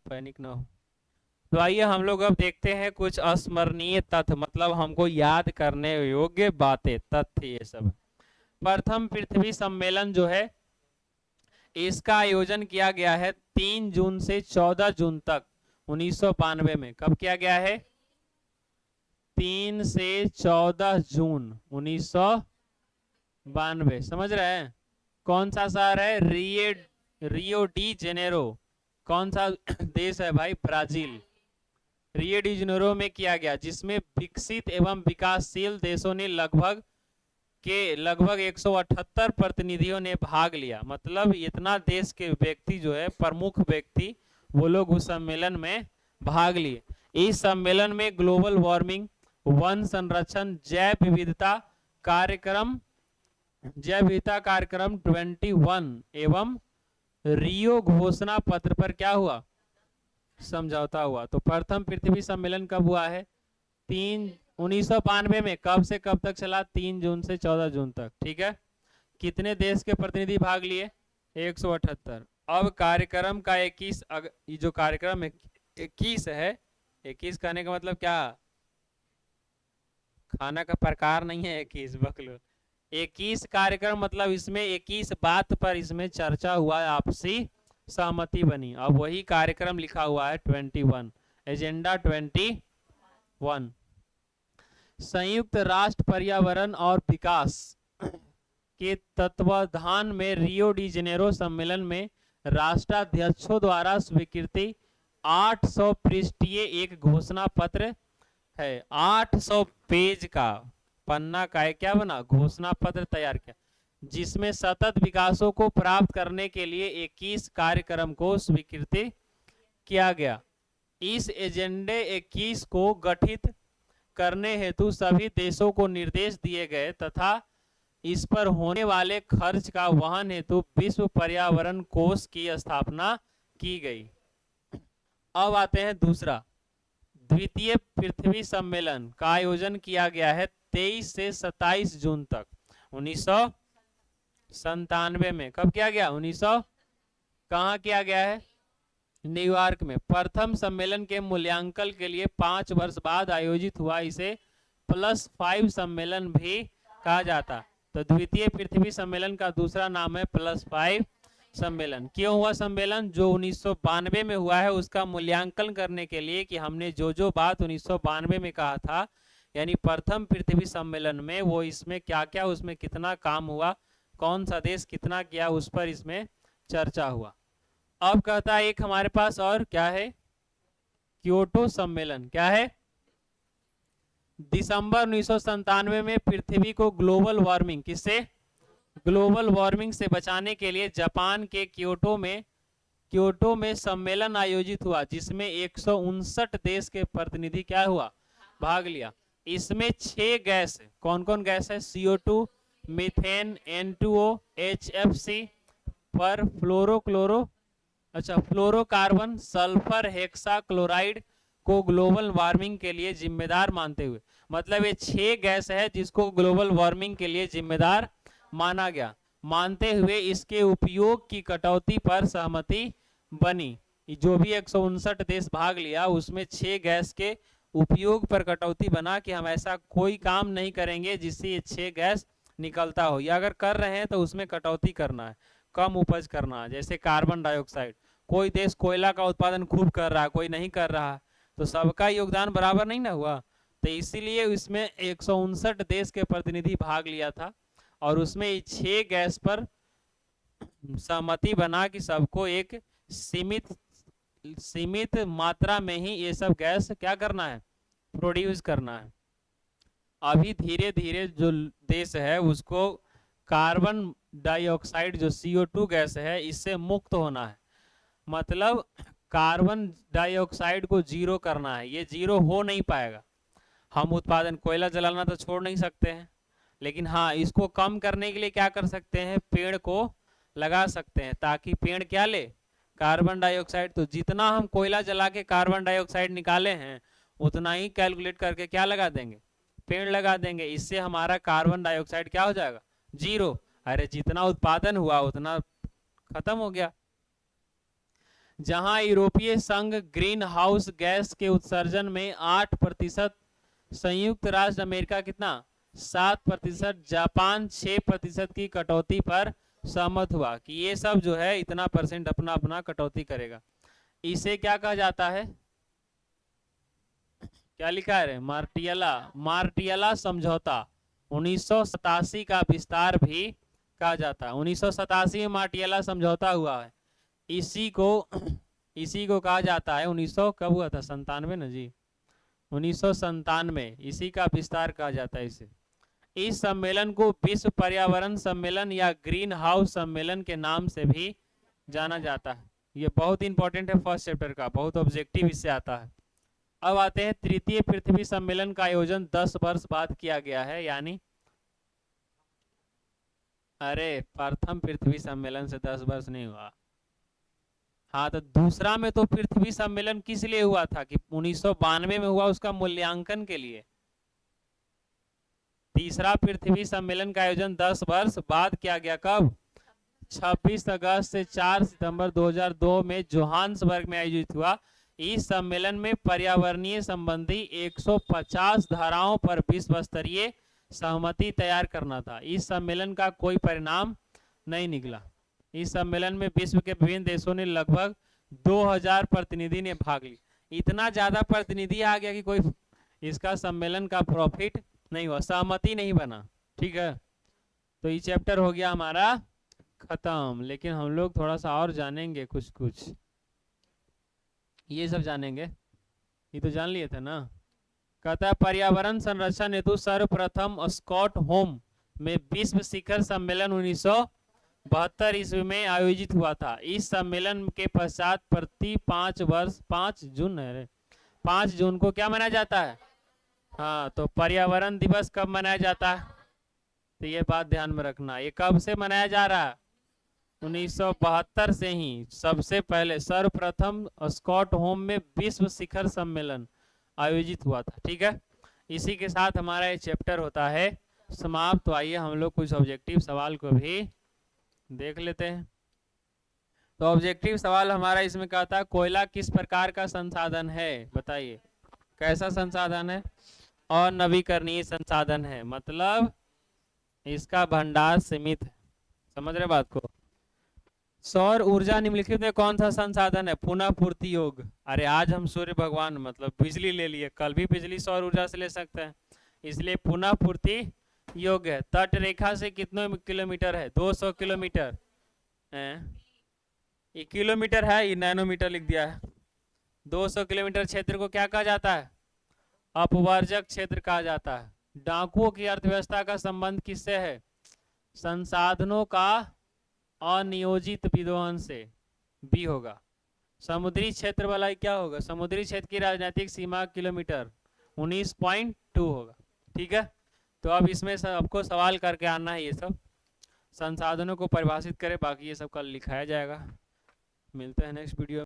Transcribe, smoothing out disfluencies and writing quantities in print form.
Panic ना हो। तो आइए हम लोग अब देखते हैं कुछ अस्मरणीय तथ्य, मतलब हमको याद करने योग्य बातें, तथ्य ये सब। प्रथम पृथ्वी सम्मेलन जो है, इसका आयोजन किया गया है 3 जून से 14 जून तक 1992 में। कब किया गया है? 3 से 14 जून 1992। समझ रहे हैं? कौन सा शहर है? Rio de Janeiro. कौन सा देश है भाई? ब्राजील। रियो डी जेनेरो में किया गया, जिसमें विकसित एवं विकासशील देशों ने लगभग 178 प्रतिनिधियों ने भाग लिया। मतलब इतना देश के व्यक्ति जो है, प्रमुख व्यक्ति, वो लोग उस सम्मेलन में भाग लिए। इस सम्मेलन में ग्लोबल वार्मिंग, वन संरक्षण, जैव विविधता कार्यक्रम 21 एवं रियो घोषणा पत्र पर क्या हुआ? समझौता हुआ। तो प्रथम पृथ्वी सम्मेलन कब हुआ है? 1992 में। कब से कब तक चला? 3 जून से 14 जून तक। ठीक है। कितने देश के प्रतिनिधि भाग लिए? 178। अब कार्यक्रम का 21, ये जो कार्यक्रम 21 है, 21 कहने का मतलब क्या? खाना का प्रकार नहीं है 21, बकलो। 21 कार्यक्रम मतलब इसमें 21 बात पर इसमें चर्चा हुआ, आपसी सहमति बनी। अब वही कार्यक्रम लिखा हुआ है 21, एजेंडा 21। संयुक्त राष्ट्र पर्यावरण और विकास के तत्वाधान में रियो डी जेनेरो सम्मेलन में राष्ट्राध्यक्षों द्वारा स्वीकृति 800 पृष्ठीय एक घोषणा पत्र है। 800 पेज का पन्ना का क्या बना? घोषणा पत्र तैयार किया, जिसमें सतत विकासों को प्राप्त करने के लिए 21 कार्यक्रम को स्वीकृति किया गया। इस एजेंडे 21 को गठित करने हेतु सभी देशों को निर्देश दिए गए तथा इस पर होने वाले खर्च का वहन हेतु विश्व पर्यावरण कोष की स्थापना की गई। अब आते हैं दूसरा। द्वितीय पृथ्वी सम्मेलन का आयोजन किया गया है 23 से 27 जून तक 1997 में। कब किया गया? 1900। कहाँ किया गया है? न्यूयॉर्क में। प्रथम सम्मेलन के मूल्यांकन के लिए 5 वर्ष बाद आयोजित हुआ। इसे +5 सम्मेलन भी कहा जाता। तो द्वितीय पृथ्वी सम्मेलन का दूसरा नाम है +5 सम्मेलन। क्यों हुआ सम्मेलन? जो 1992 में हुआ है, उसका मूल्यांकन करने के लिए कि हमने जो बात 1992 में कहा था, यानी प्रथम पृथ्वी सम्मेलन में, वो इसमें क्या क्या, उसमें कितना काम हुआ, कौन सा देश कितना किया, उस पर इसमें चर्चा हुआ। अब कहता है एक हमारे पास और क्या है? क्योटो सम्मेलन। क्या है? दिसंबर 1997 में पृथ्वी को ग्लोबल वार्मिंग, किससे? ग्लोबल वार्मिंग से बचाने के लिए जापान के क्योटो में सम्मेलन आयोजित हुआ, जिसमें 159 देश के प्रतिनिधि क्या हुआ? भाग लिया। इसमें 6 गैस, कौन कौन गैस है? CO2, मीथेन, N2O, HFC, पर फ्लोरोकार्बन, सल्फर हेक्साक्लोराइड को ग्लोबल वार्मिंग के लिए जिम्मेदार मानते हुए, मतलब ये 6 गैस है जिसको ग्लोबल वार्मिंग के लिए जिम्मेदार माना गया, मानते हुए इसके उपयोग की कटौती पर सहमति बनी। जो भी 159 देश भाग लिया, उसमें 6 गैस के उपयोग पर कटौती बना कि हम ऐसा कोई काम नहीं करेंगे जिससे ये 6 गैस निकलता हो, या अगर कर रहे हैं तो उसमें कटौती करना है, कम उपज करना है। जैसे कार्बन डाइऑक्साइड, कोई देश कोयला का उत्पादन खूब कर रहा है, कोई नहीं कर रहा है, तो सबका योगदान बराबर नहीं ना हुआ। तो इसीलिए इसमें 159 देश के प्रतिनिधि भाग लिया था, और उसमें 6 गैस पर सहमति बना कि सबको एक सीमित मात्रा में ही ये सब गैस क्या करना है? प्रोड्यूस करना है। अभी धीरे धीरे जो देश है उसको कार्बन डाइऑक्साइड, जो CO2 गैस है, इससे मुक्त होना है। मतलब कार्बन डाइऑक्साइड को जीरो करना है। ये जीरो हो नहीं पाएगा। हम उत्पादन कोयला जलाना तो छोड़ नहीं सकते हैं, लेकिन हाँ, इसको कम करने के लिए क्या कर सकते हैं? पेड़ को लगा सकते हैं, ताकि पेड़ क्या ले? Carbon dioxide. तो जितना हम कोयला जला के कार्बन डाइऑक्साइड निकाले हैं, उतना ही कैलकुलेट करके क्या लगा देंगे? पेड़ लगा देंगे। इससे हमारा कार्बन डाइऑक्साइड क्या हो जाएगा? जीरो। अरे जितना उत्पादन हुआ उतना खत्म हो गया। जहां यूरोपीय संघ ग्रीन हाउस गैस के उत्सर्जन में 8%, संयुक्त राष्ट्र अमेरिका कितना 7%, जापान 6% की कटौती पर सहमत हुआ कि ये सब जो है इतना परसेंट अपना अपना कटौती करेगा। इसे क्या कहा जाता है, क्या लिखा है मार्टियला समझौता। 1987 का विस्तार भी कहा जाता है। 1987 में मार्टियला समझौता हुआ है। इसी को कहा जाता है 1900 कब हुआ था 97 ना जी, 1997 इसी का विस्तार कहा जाता है इसे। इस सम्मेलन को विश्व पर्यावरण सम्मेलन या ग्रीन हाउस सम्मेलन के नाम से भी जाना जाता है। ये बहुत इंपॉर्टेंट है फर्स्ट चैप्टर का, बहुत ऑब्जेक्टिव इससे आता है। अब आते हैं तृतीय पृथ्वी सम्मेलन का आयोजन 10 वर्ष बाद किया गया है, यानी अरे प्रथम पृथ्वी सम्मेलन से 10 वर्ष नहीं हुआ। हाँ तो दूसरा में तो पृथ्वी सम्मेलन किस लिए हुआ था कि 1992 में हुआ, उसका मूल्यांकन के लिए। तीसरा पृथ्वी सम्मेलन का आयोजन 10 वर्ष बाद किया गया, कब 26 अगस्त से 4 सितंबर 2002 में जोहान्सबर्ग में आयोजित हुआ। इस सम्मेलन में पर्यावरणीय संबंधी 150 धाराओं पर विश्व स्तरीय सहमति तैयार करना था। इस सम्मेलन का कोई परिणाम नहीं निकला। इस सम्मेलन में विश्व के विभिन्न देशों ने लगभग 2000 प्रतिनिधि ने भाग लिया। इतना ज्यादा प्रतिनिधि आ गया कि कोई इसका सम्मेलन का प्रॉफिट नहीं हुआ, सहमति नहीं बना। ठीक है, तो ये चैप्टर हो गया हमारा खत्म। लेकिन हम लोग थोड़ा सा और जानेंगे, कुछ ये सब जानेंगे, ये तो जान लिए थे ना। कहता है पर्यावरण संरक्षण हेतु सर्वप्रथम स्टॉकहोम में विश्व शिखर सम्मेलन 1972 ईस्वी में आयोजित हुआ था। इस सम्मेलन के पश्चात प्रति 5 वर्ष 5 जून को क्या मनाया जाता है, हाँ तो पर्यावरण दिवस कब मनाया जाता है, तो ये बात ध्यान में रखना। ये कब से मनाया जा रहा है, 1972 से ही सबसे पहले सर्वप्रथम स्टॉकहोम में विश्व शिखर सम्मेलन आयोजित हुआ था। ठीक है, इसी के साथ हमारा ये चैप्टर होता है समाप्त। तो आइए हम लोग कुछ ऑब्जेक्टिव सवाल को भी देख लेते हैं। तो ऑब्जेक्टिव सवाल हमारा इसमें कहता है कोयला किस प्रकार का संसाधन है, बताइए कैसा संसाधन है, और नवीकरणीय संसाधन है, मतलब इसका भंडार सीमित है। समझ रहे बात को। सौर ऊर्जा निम्नलिखित में कौन सा संसाधन है, पुनः पूर्ति योग्य। अरे आज हम सूर्य भगवान मतलब बिजली ले लिए, कल भी बिजली सौर ऊर्जा से ले सकते हैं, इसलिए पुनः पूर्ति योग्य है। तट रेखा से कितने किलोमीटर है, 200 किलोमीटर। ये किलोमीटर है, ये नैनोमीटर लिख दिया है। 200 किलोमीटर क्षेत्र को क्या कहा जाता है, अपवर्जक क्षेत्र कहा जाता है। डाकुओं की अर्थव्यवस्था का संबंध किससे है, संसाधनों का अनियोजित विद्वहन से, बी होगा। समुद्री क्षेत्र वाला क्या होगा, समुद्री क्षेत्र की राजनीतिक सीमा किलोमीटर 19.2 होगा। ठीक है, तो अब इसमें सबको सवाल करके आना है, ये सब संसाधनों को परिभाषित करें, बाकी ये सब कल लिखाया जाएगा। मिलते हैं नेक्स्ट वीडियो।